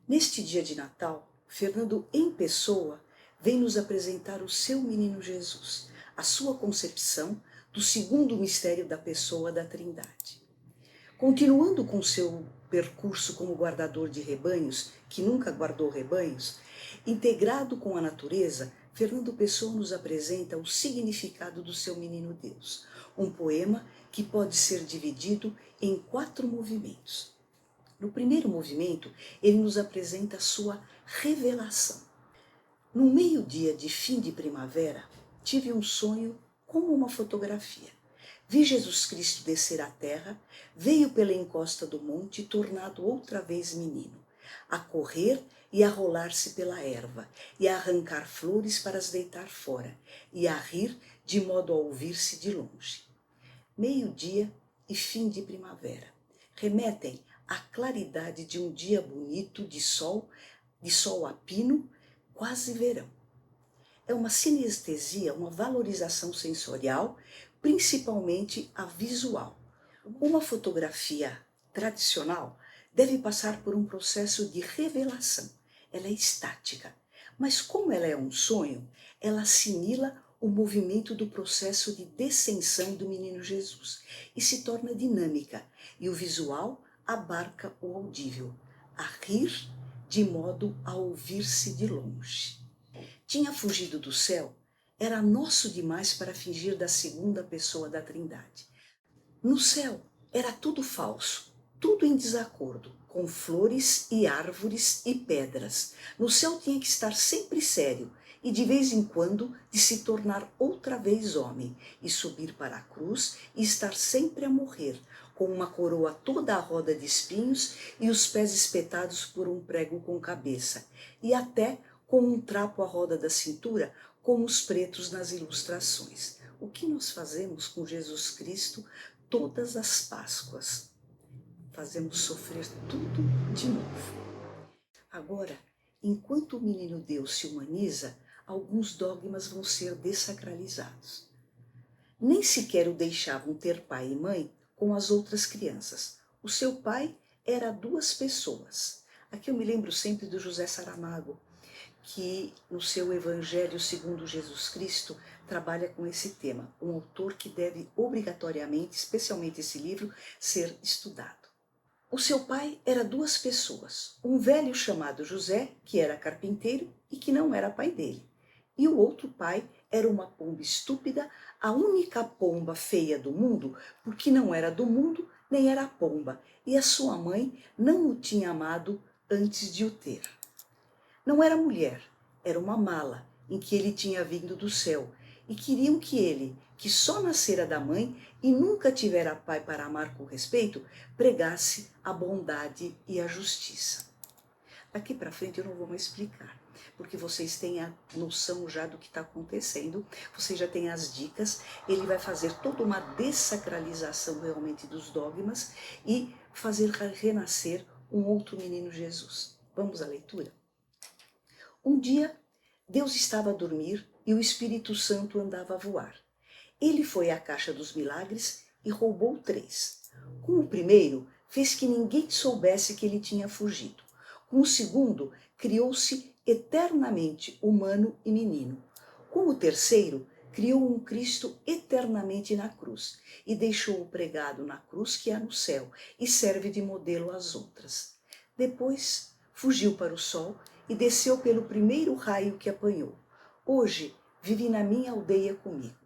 Neste dia de Natal, Fernando em pessoa vem nos apresentar o seu menino Jesus, a sua concepção do segundo mistério da pessoa da Trindade. Continuando com seu percurso como guardador de rebanhos, que nunca guardou rebanhos, integrado com a natureza, Fernando Pessoa nos apresenta o significado do seu menino Deus, um poema que pode ser dividido em 4 movimentos. No primeiro movimento, ele nos apresenta a sua revelação. No meio-dia de fim de primavera, tive um sonho como uma fotografia. Vi Jesus Cristo descer à terra, veio pela encosta do monte, tornado outra vez menino, a correr e a rolar-se pela erva, e a arrancar flores para as deitar fora, e a rir de modo a ouvir-se de longe. Meio-dia e fim de primavera remetem à claridade de um dia bonito de sol a pino, quase verão. É uma sinestesia, uma valorização sensorial, principalmente a visual. Uma fotografia tradicional deve passar por um processo de revelação. Ela é estática, mas como ela é um sonho, ela assimila o movimento do processo de descensão do menino Jesus e se torna dinâmica, e o visual abarca o audível, a rir de modo a ouvir-se de longe. Tinha fugido do céu, era nosso demais para fingir da segunda pessoa da Trindade. No céu era tudo falso, tudo em desacordo, com flores e árvores e pedras. No céu tinha que estar sempre sério e de vez em quando de se tornar outra vez homem e subir para a cruz e estar sempre a morrer, com uma coroa toda à roda de espinhos e os pés espetados por um prego com cabeça, e até com um trapo à roda da cintura, como os pretos nas ilustrações. O que nós fazemos com Jesus Cristo todas as Páscoas? Fazemos sofrer tudo de novo. Agora, enquanto o menino Deus se humaniza, alguns dogmas vão ser dessacralizados. Nem sequer o deixavam ter pai e mãe com as outras crianças. O seu pai era 2 pessoas. Aqui eu me lembro sempre do José Saramago, que no seu Evangelho segundo Jesus Cristo trabalha com esse tema, um autor que deve obrigatoriamente, especialmente esse livro, ser estudado. O seu pai era 2 pessoas, um velho chamado José, que era carpinteiro e que não era pai dele, e o outro pai era uma pomba estúpida, a única pomba feia do mundo, porque não era do mundo nem era pomba, e a sua mãe não o tinha amado antes de o ter. Não era mulher, era uma mala em que ele tinha vindo do céu, e queriam que ele, que só nascera da mãe e nunca tivera pai para amar com respeito, pregasse a bondade e a justiça. Daqui para frente eu não vou mais explicar, porque vocês têm a noção já do que está acontecendo, vocês já têm as dicas, ele vai fazer toda uma dessacralização realmente dos dogmas e fazer renascer um outro menino Jesus. Vamos à leitura? Um dia, Deus estava a dormir e o Espírito Santo andava a voar. Ele foi à caixa dos milagres e roubou 3. Com o primeiro, fez que ninguém soubesse que ele tinha fugido. Com o segundo, criou-se eternamente humano e menino. Com o terceiro, criou um Cristo eternamente na cruz e deixou-o pregado na cruz que há no céu e serve de modelo às outras. Depois, fugiu para o sol e desceu pelo primeiro raio que apanhou. Hoje, vive na minha aldeia comigo.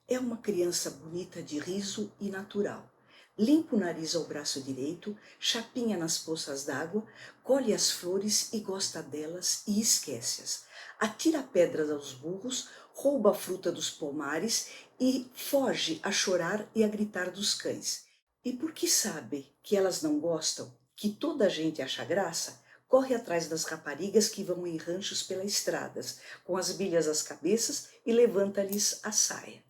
É uma criança bonita de riso e natural. Limpa o nariz ao braço direito, chapinha nas poças d'água, colhe as flores e gosta delas e esquece-as. Atira pedras aos burros, rouba a fruta dos pomares e foge a chorar e a gritar dos cães. E porque sabe que elas não gostam, que toda a gente acha graça, corre atrás das raparigas que vão em ranchos pelas estradas, com as bilhas às cabeças e levanta-lhes a saia.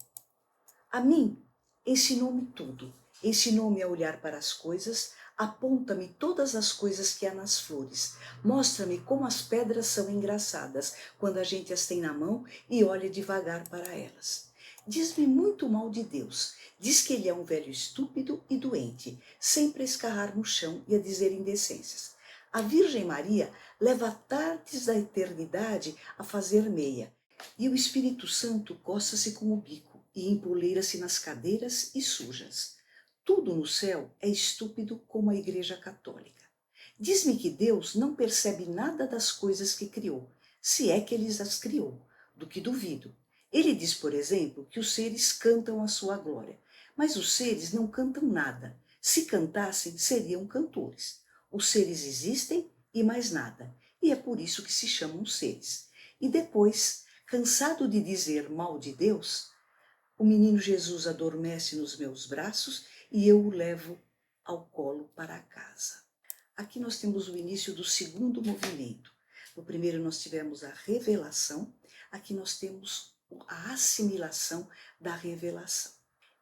A mim, ensinou-me tudo, ensinou-me a olhar para as coisas, aponta-me todas as coisas que há nas flores, mostra-me como as pedras são engraçadas quando a gente as tem na mão e olha devagar para elas. Diz-me muito mal de Deus, diz que ele é um velho estúpido e doente, sempre a escarrar no chão e a dizer indecências. A Virgem Maria leva tardes da eternidade a fazer meia, e o Espírito Santo coça-se com o bico e empoleira-se nas cadeiras e sujas. Tudo no céu é estúpido como a Igreja Católica. Diz-me que Deus não percebe nada das coisas que criou, se é que ele as criou, do que duvido. Ele diz, por exemplo, que os seres cantam a sua glória, mas os seres não cantam nada. Se cantassem, seriam cantores. Os seres existem e mais nada, e é por isso que se chamam seres. E depois, cansado de dizer mal de Deus, o menino Jesus adormece nos meus braços e eu o levo ao colo para casa. Aqui nós temos o início do segundo movimento. No primeiro nós tivemos a revelação, aqui nós temos a assimilação da revelação.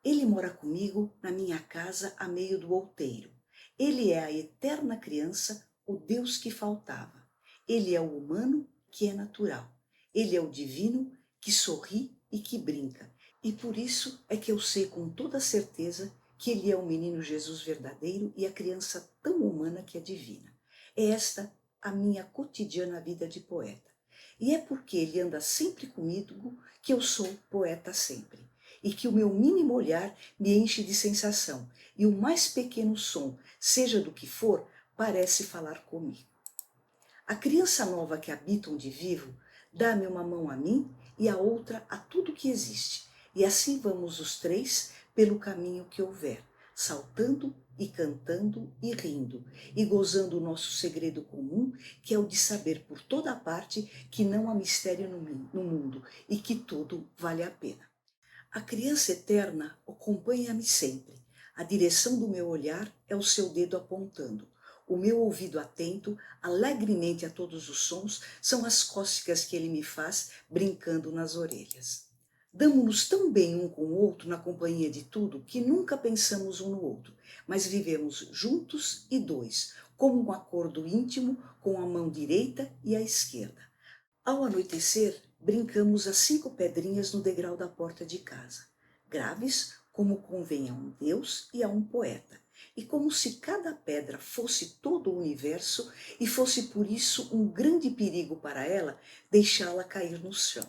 Ele mora comigo na minha casa a meio do outeiro. Ele é a eterna criança, o Deus que faltava. Ele é o humano que é natural. Ele é o divino que sorri e que brinca. E por isso é que eu sei com toda certeza que ele é o menino Jesus verdadeiro e a criança tão humana que é divina. É esta a minha cotidiana vida de poeta. E é porque ele anda sempre comigo que eu sou poeta sempre. E que o meu mínimo olhar me enche de sensação, e o mais pequeno som, seja do que for, parece falar comigo. A criança nova que habita onde vivo, dá-me uma mão a mim e a outra a tudo que existe, e assim vamos os três pelo caminho que houver, saltando e cantando e rindo, e gozando o nosso segredo comum, que é o de saber por toda parte que não há mistério no mundo e que tudo vale a pena. A criança eterna acompanha-me sempre. A direção do meu olhar é o seu dedo apontando. O meu ouvido atento, alegremente a todos os sons, são as cócegas que ele me faz, brincando nas orelhas. Damo-nos tão bem um com o outro na companhia de tudo que nunca pensamos um no outro, mas vivemos juntos e dois, como um acordo íntimo com a mão direita e a esquerda. Ao anoitecer, brincamos as 5 pedrinhas no degrau da porta de casa, graves como convém a um Deus e a um poeta, e como se cada pedra fosse todo o universo e fosse por isso um grande perigo para ela deixá-la cair no chão.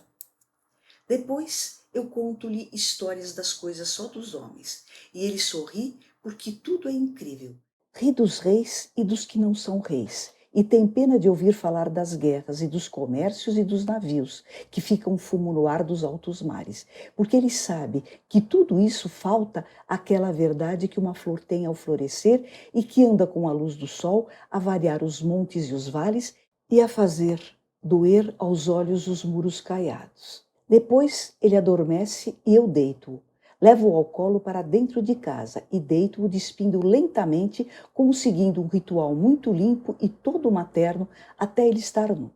Depois eu conto-lhe histórias das coisas só dos homens, e ele sorri porque tudo é incrível. Ri dos reis e dos que não são reis, e tem pena de ouvir falar das guerras e dos comércios e dos navios, que ficam fumo no ar dos altos mares, porque ele sabe que tudo isso falta àquela verdade que uma flor tem ao florescer e que anda com a luz do sol a variar os montes e os vales e a fazer doer aos olhos os muros caiados. Depois ele adormece e eu deito-o. Levo-o ao colo para dentro de casa e deito-o despindo lentamente, como seguindo um ritual muito limpo e todo materno até ele estar nu.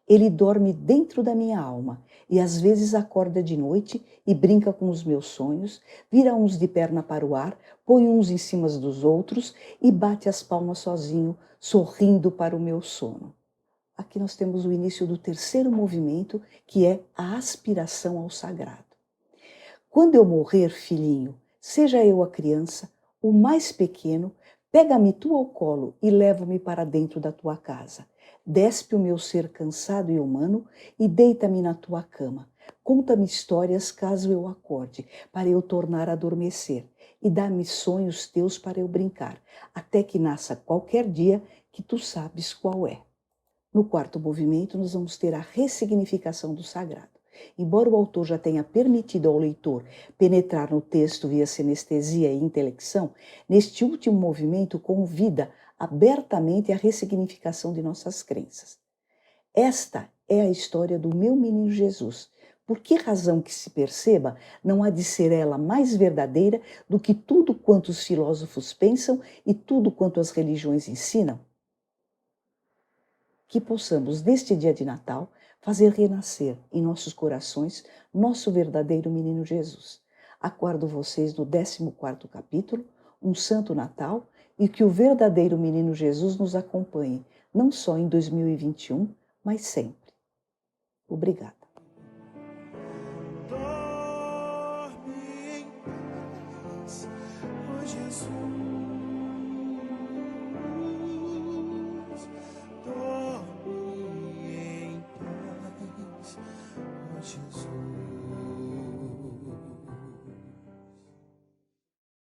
Ele dorme dentro da minha alma e às vezes acorda de noite e brinca com os meus sonhos, vira uns de perna para o ar, põe uns em cima dos outros e bate as palmas sozinho, sorrindo para o meu sono. Aqui nós temos o início do terceiro movimento, que é a aspiração ao sagrado. Quando eu morrer, filhinho, seja eu a criança, o mais pequeno, pega-me tu ao colo e leva-me para dentro da tua casa. Despe o meu ser cansado e humano e deita-me na tua cama. Conta-me histórias caso eu acorde, para eu tornar a adormecer, e dá-me sonhos teus para eu brincar, até que nasça qualquer dia que tu sabes qual é. No quarto movimento, nós vamos ter a ressignificação do sagrado. Embora o autor já tenha permitido ao leitor penetrar no texto via sinestesia e intelecção, neste último movimento convida abertamente a ressignificação de nossas crenças. Esta é a história do meu menino Jesus. Por que razão que se perceba, não há de ser ela mais verdadeira do que tudo quanto os filósofos pensam e tudo quanto as religiões ensinam? Que possamos, neste dia de Natal, fazer renascer em nossos corações nosso verdadeiro menino Jesus. Aguardo vocês no 14º capítulo, um Santo Natal, e que o verdadeiro menino Jesus nos acompanhe, não só em 2021, mas sempre. Obrigada. Dorme em paz, ó Jesus. Jesus.